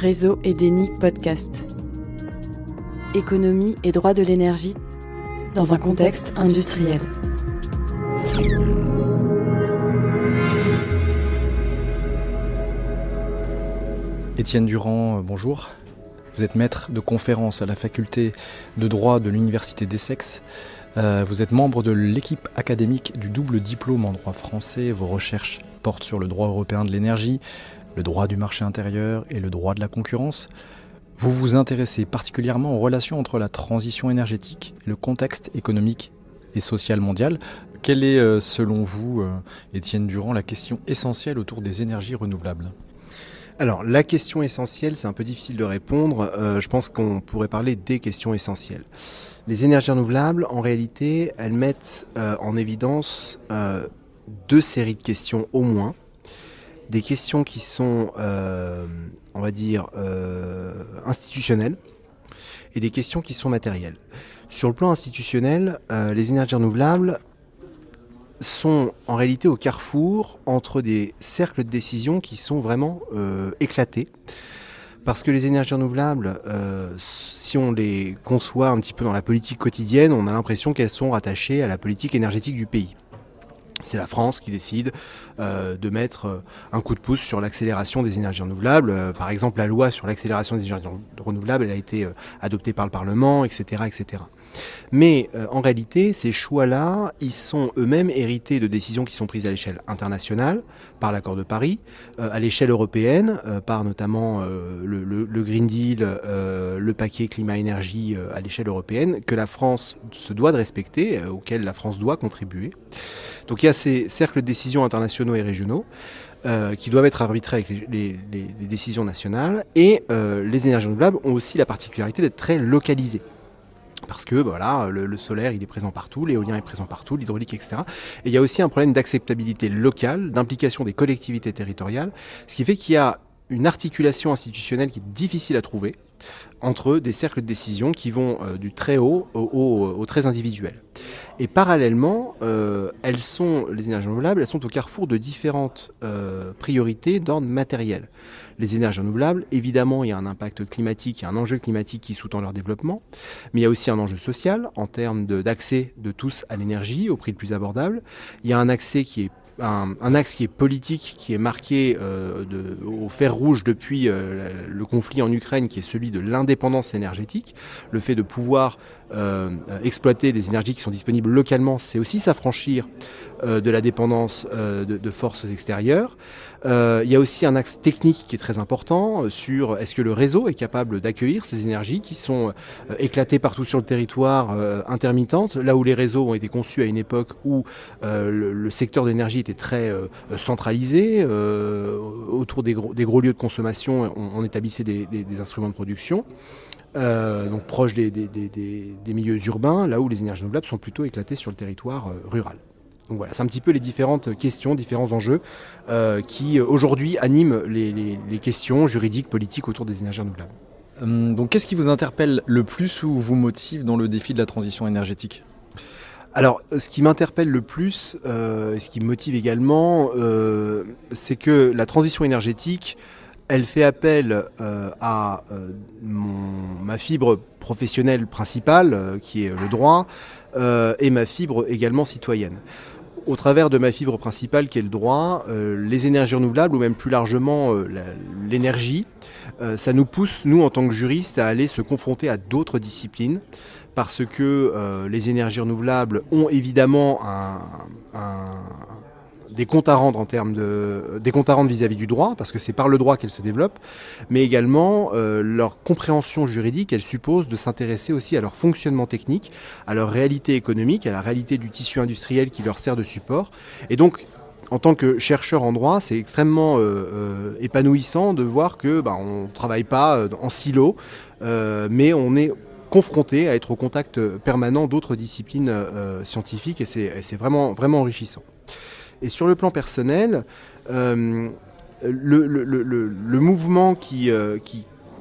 Réseau Edeni Podcast. Économie et droit de l'énergie dans un contexte industriel. Étienne Durand, bonjour. Vous êtes maître de conférence à la faculté de droit de l'Université d'Essex. Vous êtes membre de l'équipe académique du double diplôme en droit français. Vos recherches portent sur le droit européen de l'énergie, le droit du marché intérieur et le droit de la concurrence. Vous vous intéressez particulièrement aux relations entre la transition énergétique et le contexte économique et social mondial. Quelle est, selon vous, Étienne Durand, la question essentielle autour des énergies renouvelables ? Alors, la question essentielle, c'est un peu difficile de répondre. Je pense qu'on pourrait parler des questions essentielles. Les énergies renouvelables, en réalité, elles mettent en évidence deux séries de questions au moins. Des questions qui sont, on va dire, institutionnelles et des questions qui sont matérielles. Sur le plan institutionnel, les énergies renouvelables sont en réalité au carrefour entre des cercles de décision qui sont vraiment éclatés. Parce que les énergies renouvelables, si on les conçoit un petit peu dans la politique quotidienne, on a l'impression qu'elles sont rattachées à la politique énergétique du pays. C'est la France qui décide de mettre un coup de pouce sur l'accélération des énergies renouvelables. Par exemple, la loi sur l'accélération des énergies renouvelables, elle a été adoptée par le Parlement, etc., etc. Mais en réalité, ces choix-là, ils sont eux-mêmes hérités de décisions qui sont prises à l'échelle internationale, par l'accord de Paris, à l'échelle européenne, par notamment le Green Deal, le paquet climat-énergie à l'échelle européenne, que la France se doit de respecter, auquel la France doit contribuer. Donc il y a ces cercles de décisions internationaux et régionaux qui doivent être arbitrés avec les décisions nationales. Et les énergies renouvelables ont aussi la particularité d'être très localisées. Parce que voilà, le solaire, il est présent partout, l'éolien est présent partout, l'hydraulique, etc. Et il y a aussi un problème d'acceptabilité locale, d'implication des collectivités territoriales, ce qui fait qu'il y a une articulation institutionnelle qui est difficile à trouver entre des cercles de décision qui vont du très haut au très individuel. Et parallèlement, les énergies renouvelables, elles sont au carrefour de différentes priorités d'ordre matériel. Les énergies renouvelables, évidemment, il y a un impact climatique, il y a un enjeu climatique qui sous-tend leur développement, mais il y a aussi un enjeu social en termes d'accès de tous à l'énergie au prix le plus abordable. Il y a un accès qui est un axe qui est politique, qui est marqué au fer rouge depuis le conflit en Ukraine, qui est celui de l'indépendance énergétique. Le fait de pouvoir exploiter des énergies qui sont disponibles localement, c'est aussi s'affranchir de la dépendance de forces extérieures. Il y a aussi un axe technique qui est très important sur est-ce que le réseau est capable d'accueillir ces énergies qui sont éclatées partout sur le territoire, intermittentes, là où les réseaux ont été conçus à une époque où le secteur de l'énergie était très centralisé. Autour des gros lieux de consommation, on établissait des instruments de production. Donc proches des milieux urbains, là où les énergies renouvelables sont plutôt éclatées sur le territoire rural. Donc voilà, c'est un petit peu les différentes questions, différents enjeux qui aujourd'hui animent les questions juridiques, politiques autour des énergies renouvelables. Donc qu'est-ce qui vous interpelle le plus ou vous motive dans le défi de la transition énergétique ? Alors, ce qui m'interpelle le plus, et ce qui me motive également, c'est que la transition énergétique, elle fait appel à ma fibre professionnelle principale, qui est le droit, et ma fibre également citoyenne. Au travers de ma fibre principale, qui est le droit, les énergies renouvelables, ou même plus largement l'énergie, ça nous pousse, nous, en tant que juristes, à aller se confronter à d'autres disciplines, parce que les énergies renouvelables ont évidemment des comptes à rendre vis-à-vis du droit, parce que c'est par le droit qu'elles se développent, mais également leur compréhension juridique, elle suppose de s'intéresser aussi à leur fonctionnement technique, à leur réalité économique, à la réalité du tissu industriel qui leur sert de support. Et donc, en tant que chercheur en droit, c'est extrêmement épanouissant de voir que on ne travaille pas en silo, mais on est confronté à être au contact permanent d'autres disciplines scientifiques, et c'est vraiment, vraiment enrichissant. Et sur le plan personnel, le mouvement qui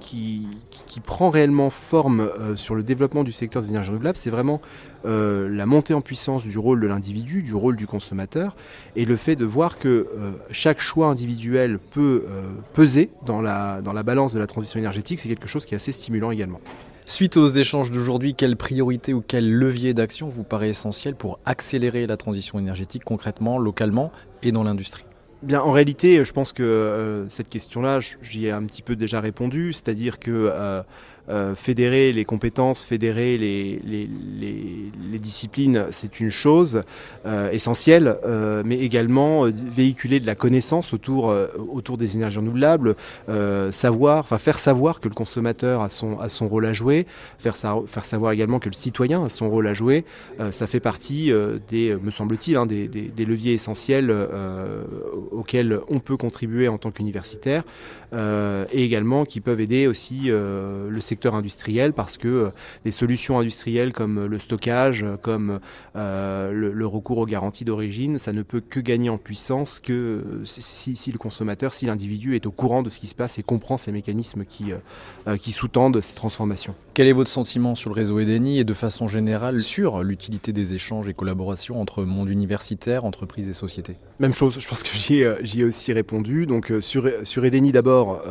qui prend réellement forme sur le développement du secteur des énergies renouvelables, c'est vraiment la montée en puissance du rôle de l'individu, du rôle du consommateur, et le fait de voir que chaque choix individuel peut peser dans la balance de la transition énergétique, c'est quelque chose qui est assez stimulant également. Suite aux échanges d'aujourd'hui, quelle priorité ou quel levier d'action vous paraît essentiel pour accélérer la transition énergétique concrètement, localement et dans l'industrie ? Bien, en réalité, je pense que cette question-là, j'y ai un petit peu déjà répondu, c'est-à-dire que fédérer les compétences, fédérer les disciplines, c'est une chose essentielle, mais également véhiculer de la connaissance autour des énergies renouvelables, faire savoir que le consommateur a son rôle à jouer, faire savoir également que le citoyen a son rôle à jouer, ça fait partie me semble-t-il, des leviers essentiels auxquels on peut contribuer en tant qu'universitaire, et également qui peuvent aider aussi le secteur industriel, parce que des solutions industrielles comme le stockage, comme le recours aux garanties d'origine, ça ne peut que gagner en puissance que si le consommateur, si l'individu est au courant de ce qui se passe et comprend ces mécanismes qui sous-tendent ces transformations. Quel est votre sentiment sur le réseau Edeni et de façon générale sur l'utilité des échanges et collaborations entre monde universitaire, entreprises et sociétés ? Même chose, je pense que j'y ai aussi répondu. Donc sur Edeni d'abord,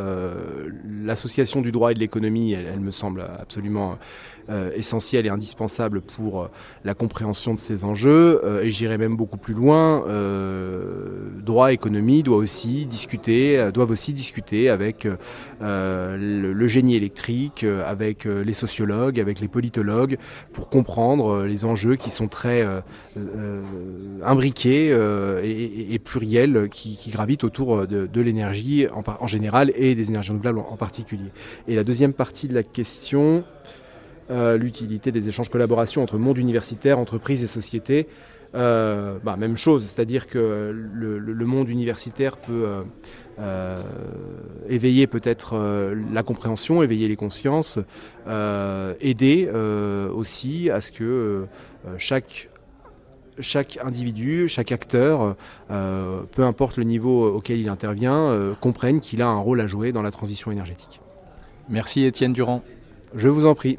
l'association du droit et de l'économie, elle me semble absolument essentielle et indispensable pour la compréhension de ces enjeux. Et j'irai même beaucoup plus loin. Droit et économie doivent aussi discuter avec le génie électrique, avec les sociologues, avec les politologues, pour comprendre les enjeux qui sont très imbriqués et pluriels qui gravitent autour de l'énergie en général et des énergies renouvelables en particulier. Et la deuxième partie de la question, l'utilité des échanges collaborations entre monde universitaire, entreprises et sociétés, même chose, c'est-à-dire que le monde universitaire peut éveiller peut-être la compréhension, éveiller les consciences, aider aussi à ce que chaque individu, chaque acteur, peu importe le niveau auquel il intervient, comprenne qu'il a un rôle à jouer dans la transition énergétique. Merci Étienne Durand. Je vous en prie.